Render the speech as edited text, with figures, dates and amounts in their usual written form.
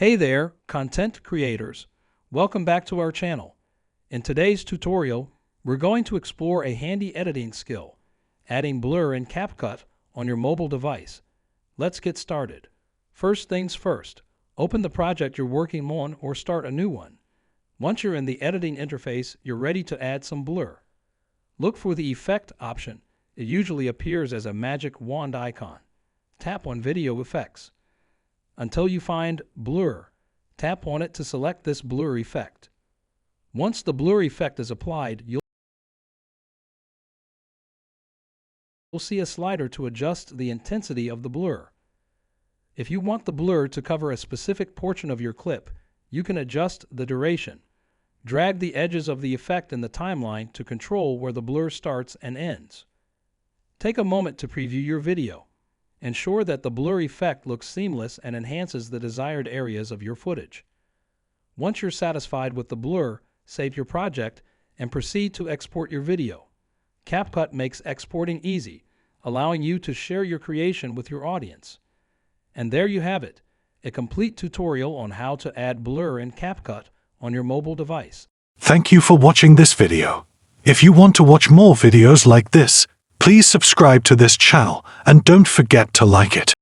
Hey there, content creators. Welcome back to our channel. In today's tutorial, we're going to explore a handy editing skill, adding blur in Capcut on your mobile device. Let's get started. First things first, open the project you're working on or start a new one. Once you're in the editing interface, you're ready to add some blur. Look for the Effect option. It usually appears as a magic wand icon. Tap on Video Effects. Until you find Blur, tap on it to select this blur effect. Once the blur effect is applied, you'll see a slider to adjust the intensity of the blur. If you want the blur to cover a specific portion of your clip, you can adjust the duration. Drag the edges of the effect in the timeline to control where the blur starts and ends. Take a moment to preview your video. Ensure that the blur effect looks seamless and enhances the desired areas of your footage. Once you're satisfied with the blur, save your project and proceed to export your video. Capcut makes exporting easy, allowing you to share your creation with your audience. And there you have it, a complete tutorial on how to add blur in Capcut on your mobile device. Thank you for watching this video. If you want to watch more videos like this, please subscribe to this channel and don't forget to like it.